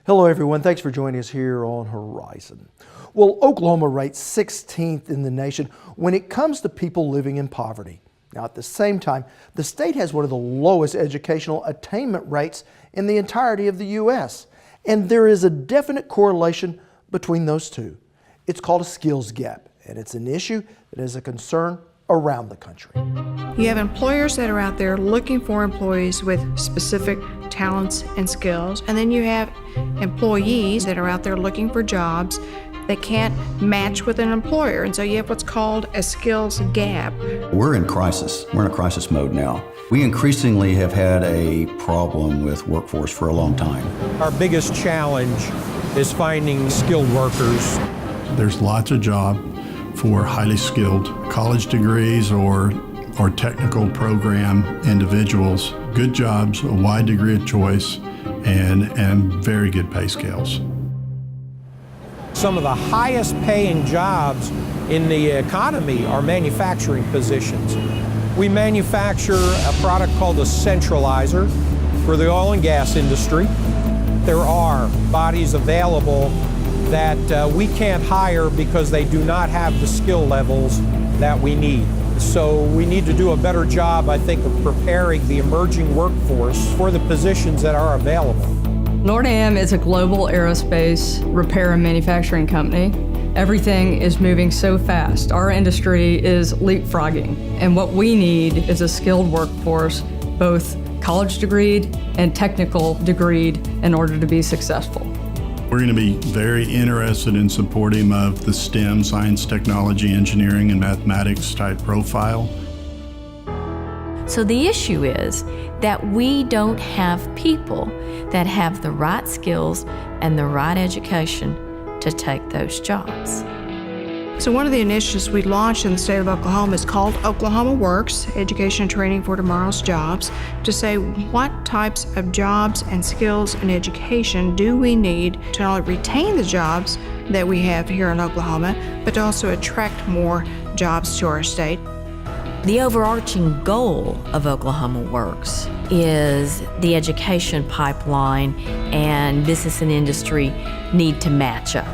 Hello everyone, thanks for joining us here on Horizon. Well, Oklahoma rates 16th in the nation when it comes to people living in poverty. Now at the same time, the state has one of the lowest educational attainment rates in the entirety of the U.S. And there is a definite correlation between those two. It's called a skills gap, and it's an issue that is a concern around the country. You have employers that are out there looking for employees with specific talents and skills, and then you have employees that are out there looking for jobs that can't match with an employer, and so you have what's called a skills gap. We're in crisis. We're in a crisis mode now. We increasingly have had a problem with workforce for a long time. Our biggest challenge is finding skilled workers. There's lots of job for highly skilled college degrees or technical program individuals, good jobs, a wide degree of choice, and very good pay scales. Some of the highest paying jobs in the economy are manufacturing positions. We manufacture a product called a centralizer for the oil and gas industry. There are bodies available that we can't hire because they do not have the skill levels that we need. So we need to do a better job, I think, of preparing the emerging workforce for the positions that are available. NORDAM is a global aerospace repair and manufacturing company. Everything is moving so fast. Our industry is leapfrogging, and what we need is a skilled workforce, both college degreed and technical degreed, in order to be successful. We're going to be very interested in supporting of the STEM, science, technology, engineering, and mathematics type profile. So the issue is that we don't have people that have the right skills and the right education to take those jobs. So one of the initiatives we launched in the state of Oklahoma is called Oklahoma Works, Education and Training for Tomorrow's Jobs, to say what types of jobs and skills and education do we need to not only retain the jobs that we have here in Oklahoma, but to also attract more jobs to our state. The overarching goal of Oklahoma Works is the education pipeline and business and industry need to match up.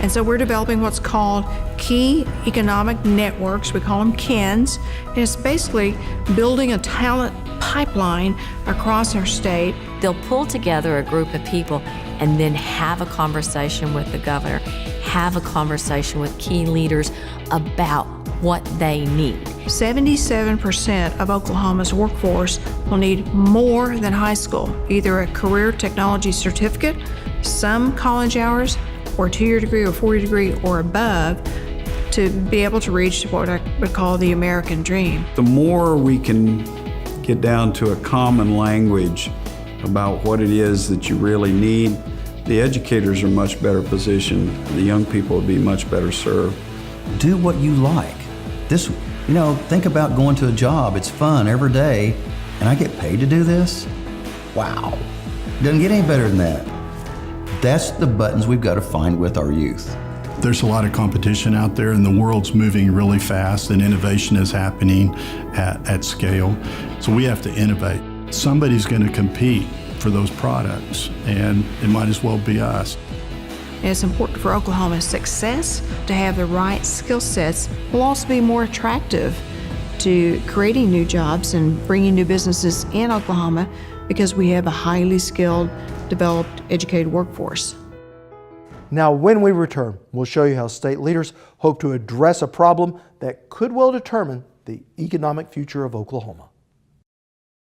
And so we're developing what's called Key Economic Networks, we call them KENs, and it's basically building a talent pipeline across our state. They'll pull together a group of people and then have a conversation with the governor, have a conversation with key leaders about what they need. 77% of Oklahoma's workforce will need more than high school, either a career technology certificate, some college hours, or a 2-year degree or 4-year degree or above to be able to reach what I would call the American dream. The more we can get down to a common language about what it is that you really need, the educators are much better positioned. The young people will be much better served. Do what you like. Think about going to a job. It's fun every day, and I get paid to do this? Wow. Doesn't get any better than that. That's the buttons we've got to find with our youth. There's a lot of competition out there, and the world's moving really fast, and innovation is happening at scale. So we have to innovate. Somebody's going to compete for those products, and it might as well be us. And it's important for Oklahoma's success to have the right skill sets. Will also be more attractive to creating new jobs and bringing new businesses in Oklahoma because we have a highly skilled, developed, educated workforce. Now, when we return, we'll show you how state leaders hope to address a problem that could well determine the economic future of Oklahoma.